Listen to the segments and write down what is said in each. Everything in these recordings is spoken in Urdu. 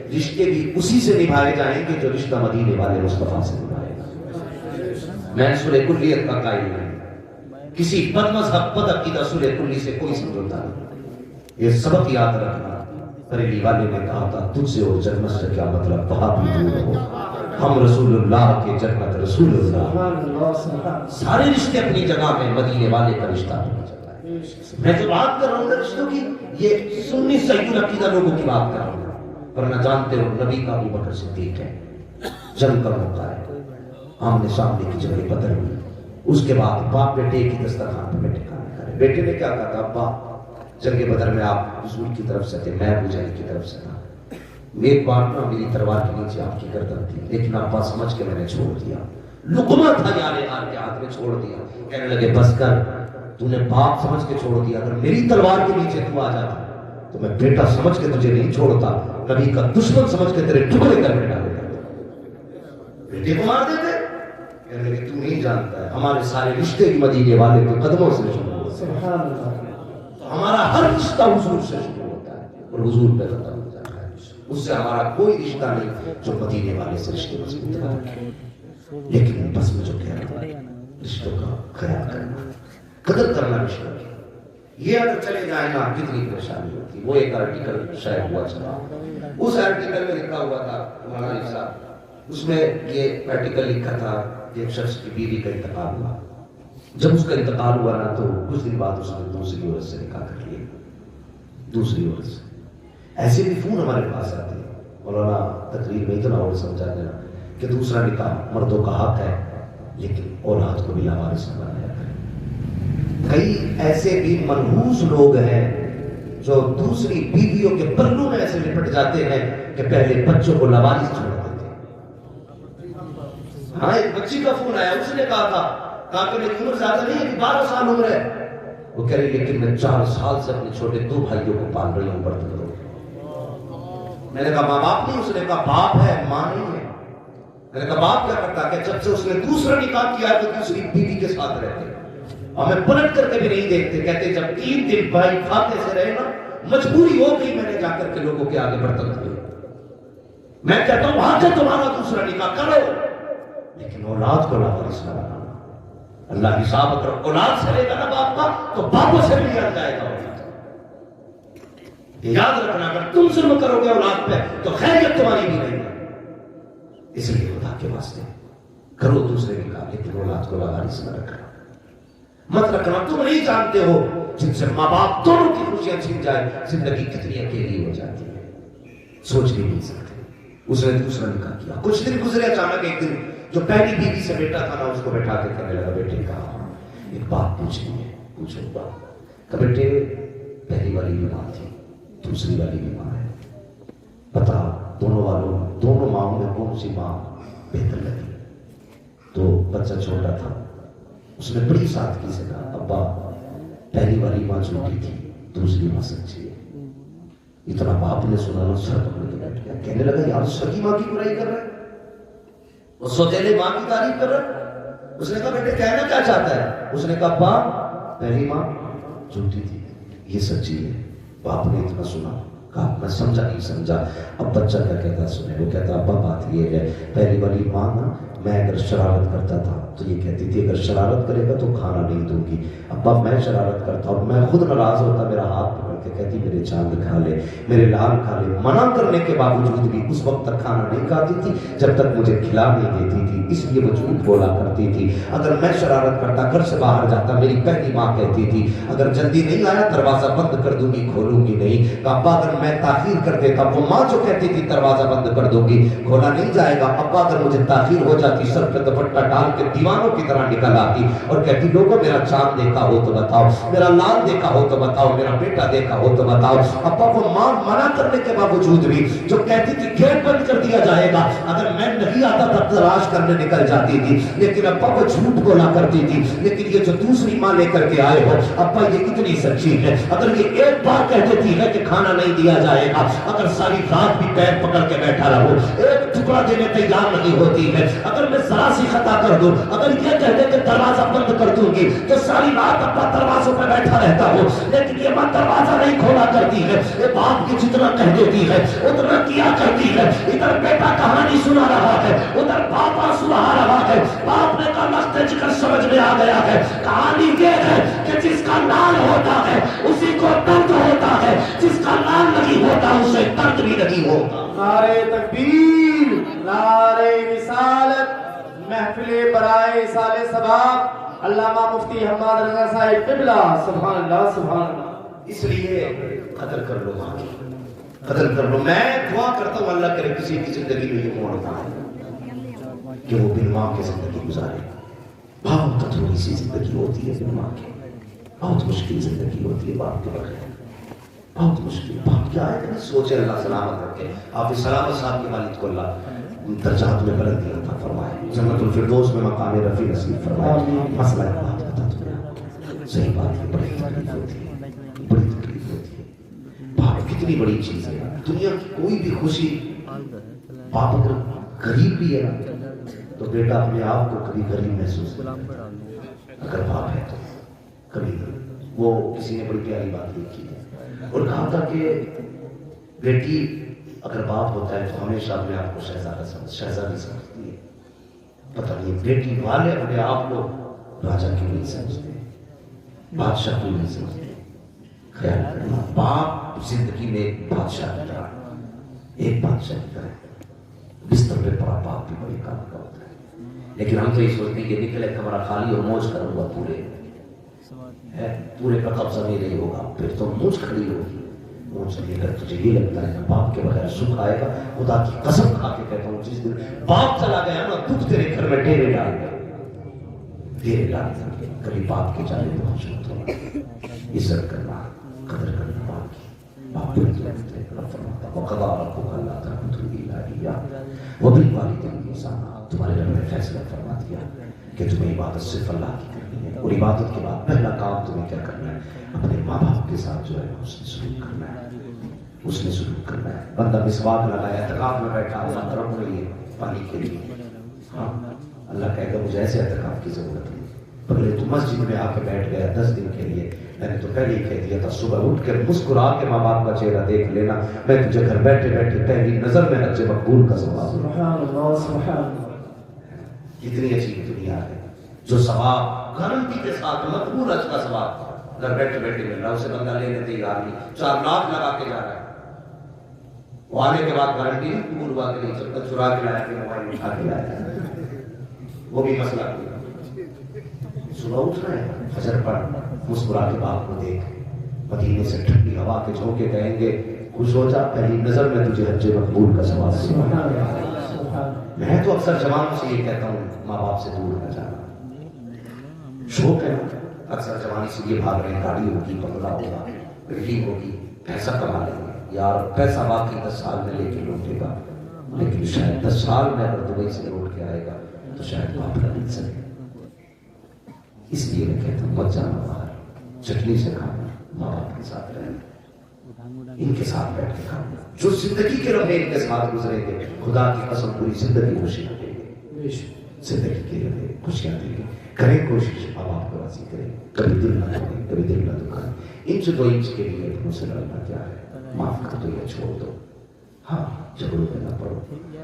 رشتے بھی اسی سے نبھائے جائیں گے جو رشتہ مدینے والے مصطفیٰ سے نبھائے گا۔ میں اصول کلیت کا قائل نہیں، کسی بد مذہب بد عقیدہ اصول کلی سے کوئی سمجھوتا نہیں۔ یہ سبق یاد رکھنا، بریلی والے نے کہا تھا تجھ سے اور جنت سے کیا مطلب، وہاں بھی دور ہو، ہم رسول اللہ کے جنت رسول اللہ۔ سارے رشتے اپنی جگہ میں، مدینے والے کا رشتہ اپنی جگہ ہے۔ میں جو بات کر رہا ہوں رشتوں کی، یہ سنی صحیح العقیدہ لوگوں کی بات کر رہا ہوں، ورنہ جانتے ہو نبی کا ابو بکر صدیق ہے، جنگ کا موقع ہے، آمنے سامنے کی جنگ بدر ہوئی، اس کے بعد باپ بیٹے کی دسترخوان پہ بیٹے کھانے کھائے۔ بیٹے نے کیا کہا تھا، ابا جنگ بدر میں آپ حضور کی طرف سے تھے، میں ابو جہل کی طرف سے تھا، ایک بار نا میری تلوار کے نیچے آپ کی گردن تھی، لیکن ابا سمجھ کے میں نے چھوڑ دیا، لقمہ تھا یار یار کے ہاتھ میں، چھوڑ دیا۔ کہنے لگے بس کر، تو نے باپ سمجھ کے چھوڑ دیا، اگر میری تلوار کے نیچے تو آ جاتا تو میں بیٹا سمجھ کے تجھے نہیں چھوڑتا، نبی کا دشمن سمجھ کے تیرے ٹکڑے کر کے ڈال دیتا، بیٹے کو مار دیتے۔ کہنے لگے تو نہیں جانتا ہے ہمارے سارے رشتے مدینے والے کے قدموں سے شروع ہوتے ہیں، ہمارا ہر رشتہ حضور سے شروع ہوتا ہے اور حضور پہ ختم ہو جاتا ہے، اس سے ہمارا کوئی رشتہ نہیں جو مدینے والے سے رشتے مضبوط رکھے۔ لیکن بس میں جو کہہ رہا ہوں، رشتوں کا خیال کرنا، قدر کرنا رشتوں کی، یہ اگر چلے جائیں نا کتنی پریشانی ہوتی۔ وہ ایک آرٹیکل شائع ہوا چلا، اس آرٹیکل میں لکھا ہوا تھا مولانا صاحب، اس میں یہ آرٹیکل لکھا تھا ایک شخص کی بیوی کا انتقال ہوا، جب اس کا انتقال ہوا نا تو کچھ دن بعد اس نے دوسری عورت سے نکاح کر لیا، دوسری عورت سے۔ ایسے بھی فون ہمارے پاس آتے ہیں، مولانا تقریر میں اتنا اور سمجھا دینا کہ دوسرا نکاح مردوں کا حق ہے، لیکن اولاد کو بھی لاوارث نہ بنایا کرے۔ کئی ایسے بھی منحوس لوگ ہیں جو دوسری بیویوں کے پلوں میں ایسے لپٹ جاتے ہیں کہ پہلے بچوں کو لاوارث چھوڑ دیتے ہیں۔ ہاں ایک بچی کا فون آیا، اس نے کہا تھا کہ میری عمر زیادہ نہیں ہے، 12 سال عمر ہے، وہ کہہ رہی لیکن میں 4 سال سے اپنے چھوٹے 2 بھائیوں کو پال رہی ہوں برتن دھو کے۔ میں نے کہا ماں باپ نہیں، اس نے کہا باپ ہے ماں نہیں ہے۔ میں نے کہا باپ کیا کرتا کہ جب سے اس نے دوسرا نکاح کیا تو دوسری بیوی کے ساتھ رہتے، اور میں پلٹ کر کے بھی نہیں دیکھتے، کہتے جب 3 دن بھائی کھاتے سے رہے نا، مجبوری ہو گئی میں نے جا کر کے لوگوں کے آگے برتن دھوئے۔ میں کہتا ہوں وہاں سے تمہارا دوسرا نکاح کرو، لیکن اولاد کو لاوارث نہ بنانا۔ اللہ حساب اگر اولاد سے لے گا نا باپ کا تو باپوں سے بھی لیا جائے گا اولاد۔ یاد رکھنا اگر تم ظلم کرو گے اولاد پہ تو خیریت تمہاری بھی نہیں ہے۔ اس لیے خدا کے واسطے کرو دوسرے نکاح، لیکن اولاد کو لاوارث نہ رکھنا، مت رکھنا۔ تم نہیں جانتے ہو جن سے ماں باپ دونوں کی خوشیاں چھین جائے زندگی کتنی اکیلی ہو جاتی ہے، سوچ بھی نہیں سکتے۔ اس نے دوسرا نکاح کیا، کچھ دن گزرے، اچانک ایک دن جو پہلی بیوی سے بیٹا تھا نا اس کو بٹھا کے کہنے لگا بیٹے کا ایک بات پوچھنی ہے، پوچھو بات۔ کہ بیٹے پہلی والی بھی ماں تھی، دوسری والی بھی ماں ہے، بتا دونوں ماؤں میں کون سی ماں بہتر لگی؟ تو بچہ چھوٹا تھا، اس نے بڑی سادگی سے کہا ابا پہلی والی ماں جھوٹی تھی، دوسری ماں سچی ہے۔ اتنا باپ نے سنا نا سر پکڑ کے بیٹھ گیا، کہنے لگا یار سگی ماں کی برائی کر رہا ہے، وہ سوتیلے ماں کی تعریف کر رہا ہے۔ اس نے کہا بیٹے کہنا کیا چاہتا ہے؟ اس نے کہا ابا پہلی ماں جھوٹی تھی، یہ سچی ہے۔ باپ نے اتنا سنا، کہا میں سمجھا نہیں سمجھا۔ اب بچہ کیا کہتا سنے، وہ کہتا ابا بات یہ ہے پہلی والی ماں نا میں اگر شرارت کرتا تھا تو یہ کہتی تھی اگر شرارت کرے گا تو کھانا نہیں دوں گی، ابا میں شرارت کرتا اور میں خود ناراض ہوتا، میرا ہاتھ پکڑ کے کہتی میرے چاند کھا لے، میرے لال کھا لے۔ منع کرنے کے باوجود بھی اس وقت تک کھانا نہیں کھاتی تھی جب تک مجھے کھلا نہیں دیتی تھی، اس لیے وہ جھوٹ بولا کرتی تھی۔ اگر میں شرارت کرتا گھر سے باہر جاتا میری پہلی ماں کہتی تھی اگر جلدی نہیں آیا دروازہ بند کر دوں گی، کھولوں گی نہیں۔ ابا اگر میں تاخیر کر دیتا وہ ماں جو کہتی تھی دروازہ بند کر دوں گی، کھولا نہیں جائے گا۔ ابا اگر مجھے تاخیر ہو جاتی سر پہ دوپٹہ ڈال کے دیوانوں کی طرح نکل آتی اور کہتی لوگوں میرا چاند دیکھا ہو تو بتاؤ، میرا لال دیکھا ہو تو بتاؤ، میرا بیٹا دیکھا ہو تو بتاؤ۔ ابا وہ ماں منع کرنے کے باوجود بھی جو کہتی تھی گیٹ بند کر دیا جائے گا، اگر میں نہیں آتا تب تلاش کرنے نکل جاتی تھی، لیکن ابا وہ جھوٹ بولا کرتی تھی۔ لیکن یہ جو دوسری ماں لے کر کے آئے ہو ابا یہ کتنی سچی ہے، اگر یہ ایک بار کہہ دیتی ہے کہ کھانا نہیں دیا جائے گا، اگر ساری رات بھی پیر پکڑ کے بیٹھا رہو، ایک ٹکڑا دینے تیار نہیں ہوتی ہے. اگر میں ذرا سی خطا کر دوں, اگر یہ کہہ دے کہ دروازہ بند کر دوں گی, تو ساری رات اپنا دروازوں پہ بیٹھا رہتا ہوں, لیکن یہ ماں دروازہ نہیں کھولا کرتی ہے. یہ باپ کی جتنا کہہ دیتی ہے اتنا کیا کرتی ہے. ادھر بیٹا کہانی سنا رہا ہے, ادھر باپ آنسو بہا رہا ہے. باپ نے کہا لخت جگر سمجھ میں آ گیا ہے. کہانی یہ ہے کہ جس کا لال ہوتا ہے اسی کو درد ہوتا ہے, جس کا لال نہیں ہوتا اسے درد بھی نہیں ہوتا. نعرہ تکبیر, نعرہ رسالت, محفل برائے ایصال ثواب علامہ مفتی حماد رضا صاحب قبلہ. سبحان اللہ سبحان اللہ. اس لیے قدر کر لو ماں کی, قدر کر لو. میں دعا کرتا ہوں اللہ کرے کسی کی زندگی میں یہ موڑ پائے کہ وہ بن ماں کی زندگی گزارے. بہت تھوڑی سی زندگی ہوتی ہے بن ماں کی, بہت مشکل زندگی ہوتی ہے باپ کے بغیر, بہت مشکل. باپ کیا ہے کہ سوچے اللہ سلامت رکھے. آپ سلامت صاحب کے والد کو اللہ درجات میں بلندی عطا فرمائے, جنت الفردوس میں مقام رفیع نصیب فرمائے. مسئلہ ایک بات بتا دوں, صحیح بات ہے, بڑی تکلیف ہوتی ہے, بڑی تکلیف ہوتی ہے. باپ کتنی بڑی چیز ہے. دنیا کی کوئی بھی خوشی, باپ اگر غریب بھی ہے تو بیٹا اپنے آپ کو کبھی غریب محسوس نہیں کرتا. اگر باپ ہے تو کبھی وہ کسی نے بڑی پیاری بات لکھی ہے اور کہا تھا کہ بیٹی اگر باپ ہوتا ہے تو ہمیشہ اپنے آپ کو شہزادی سمجھتی ہے. پتہ نہیں بیٹی والے اپنے آپ کو راجا کیوں نہیں سمجھتے, بادشاہ کیوں نہیں سمجھتے. خیال کرنا, باپ زندگی میں ایک بادشاہ کی طرح, ایک بادشاہ کی طرح. بستر پہ پڑا باپ بھی بڑی کام کا ہوتا ہے, لیکن ہم تو یہ سوچتے ہیں کہ نکلے کمرہ خالی اور موج کروں گا پورے پورے پر قبضہ نہیں رہی ہوگا, پھر تو موج کھڑی ہوگی. موج لے کر تجھے یہ لگتا ہے کہ باپ کے بغیر سکھ آئے گا. خدا کی قسم کھا کے کہتا ہوں, جس دن باپ چلا گیا نا دکھ تیرے گھر میں ڈیرے ڈال گیا, ڈیرے ڈال گیا. کبھی باپ کے جانے کو خوش مت ہونا, عزت کرنا, قدر کرنا باپ کی. باپ کو فرماتا وقضى ربك الا تعبدوا الا اياه وبالوالدين احسانا. تمہارے رب نے فیصلہ فرما دیا کہ تمہیں عبادت صرف اللہ کی کرنی ہے, اور عبادت کے بعد پہلا کام تمہیں کیا کرنا ہے, اپنے ماں باپ کے ساتھ جو ہے اس نے سلوک کرنا ہے, اس نے سلوک کرنا ہے. بندہ مسواک لگایا اعتکاف میں بیٹھا اللہ طرف کے لیے پانی کے لیے, ہاں اللہ کہے گا مجھے ایسے اعتکاف کی ضرورت نہیں. پہلے تو مسجد میں آ کے بیٹھ گیا 10 دن کے لیے, میں نے تو پہلے ہی کہہ دیا تھا صبح اٹھ کر مسکرا کے ماں باپ کا چہرہ دیکھ لینا, میں تجھے گھر بیٹھے بیٹھے پہلی نظر میں حج مقبول کا ثواب. سبحان اللہ سبحان اللہ. کتنی عجیب دنیا ہے جو ثواب گارنٹی کے ساتھ مقبول حج کا ثواب گھر بیٹھے بیٹھے مل رہا ہے. اسے بندہ لینے تیار نہیں, 4 لاکھ لگا کے جا رہا ہے, وہ آنے کے بعد گارنٹی نہیں قبول ہوا کہ نہیں چلتا, چرا کے لایا کہ موبائل اٹھا کے لایا, وہ بھی مسئلہ نہیں. صبح اٹھ رہے ہیں فجر پڑھ, مسکرا کے باپ کو دیکھ, مدینے سے ٹھنڈی ہوا کے جھونکے کہیں گے خوش ہو جا, پہلی نظر میں تجھے حج مقبول کا ثواب. میں تو اکثر جوانوں سے یہ کہتا ہوں ماں باپ سے دور نہ جانا. شوق ہے اکثر جوانی سے یہ بھاگ رہے ہیں, گاڑی ہوگی, بنگلہ ہوگا, بلڈنگ ہوگی, پیسہ کما لیں گے. یار پیسہ باقی 10 سال میں لے کے لوٹے گا, لیکن شاید 10 سال میں اگر دبئی سے لوٹ کے آئے گا تو شاید باپ نہ مل سکے. اس لیے میں کہتا ہوں مت جانا باہر, چٹنی سے کھانا, ماں باپ کے ساتھ رہنا, ان کے ساتھ بیٹھ کے کھانا. جو زندگی کے لمحے ان کے ساتھ گزریں گے خدا کی قسم پوری زندگی خوشیاں دیں گے, زندگی کے لمحے خوشیاں دیں گے. کریں کوشش ماں باپ کو راضی کریں, کبھی دل نہ دکھائیں, کبھی دل نہ دکھائیں. انچ 2 انچ کے لیے اپنوں سے لڑنا کیا ہے, معاف کر دو یا چھوڑ دو. ہاں جھگڑوں پہ نہ پڑو,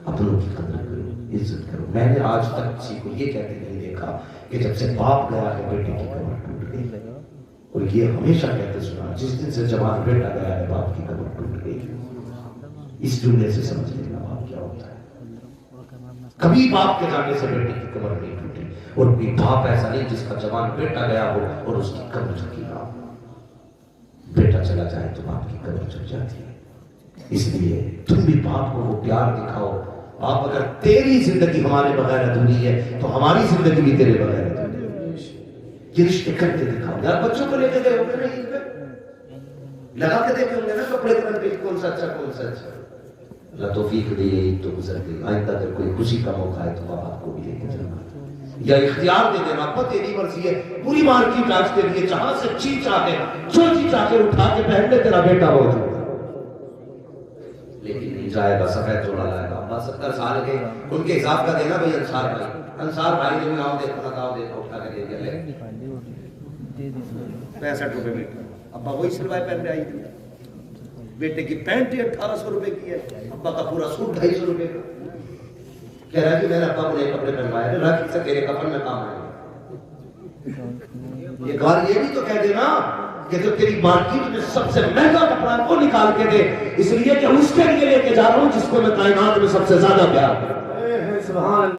اپنوں کی قدر کرو, عزت کرو. میں نے آج تک کسی کو یہ کہتے نہیں دیکھا کہ جب سے باپ گیا ہے بیٹے کی کمر ٹوٹ گئی, اور یہ ہمیشہ کہتے سنا جس دن سے جوان بیٹا گیا ہے باپ کی کمر ٹوٹ گئی. اس جملے سے سمجھ لینا باپ کیا ہوتا ہے. کبھی باپ کے جانے سے بیٹے کی کمر نہیں ٹوٹی, اور بھی باپ ایسا نہیں جس کا جوان بیٹا گیا ہو اور اس کی کمر جھکی نہ ہو. بیٹا چلا جائے تو باپ کی کمر جھک جاتی ہے. اس لیے تم بھی باپ کو وہ پیار دکھاؤ. باپ اگر تیری زندگی ہمارے بغیر ادھوری ہے تو ہماری زندگی بھی تیرے بغیر ادھوری ہے. یہ رشتے کر کے دکھاؤ. یار بچوں کو لے کے گئے ہو گے نا, لگا کے دیکھے ہوں گے نا کپڑے کے بندے کون سا اچھا کون سا اچھا. اللہ توفیق دے, عید تو گزر گئی, آئندہ اگر کوئی خوشی کا موقع ہے تو ماں باپ کو بھی لے کے جانا, یا اختیار دے دینا, ابا تیری مرضی ہے, پوری مارکیٹ آج کے لیے جہاں سے چی چاہ کے جو چی چاہ کے اٹھا کے پہن لے, تیرا بیٹا ہو جائے. لیکن نہیں جائے گا سفید جوڑا لائے گا. ابا 70 سال کے ان کے حساب کا دینا بھائی. انصار بھائی نے بھی آؤ دیکھو نہ دیکھو اٹھا کے دے دیا لے 65 روپے میں. ابا وہی سلوائے پہن آئی تھی. بیٹے کی پینٹ 1800 روپے کی ہے. ابا کا پورا سوٹ 250 روپے کا. کہہ رہا ہے کہ میں نے ابا کو نئے کپڑے پہنوائے رکھ سے تیرے کفن میں کام آئے. ایک بار یہ بھی تو کہہ دینا کہ جو تیری مارکیٹ میں سب سے مہنگا کپڑا ہے وہ نکال کے دے, اس لیے کہ اس کے لیے لے کے جا رہا ہوں جس کو میں کائنات میں سب سے زیادہ پیار کرتا ہوں. سبحان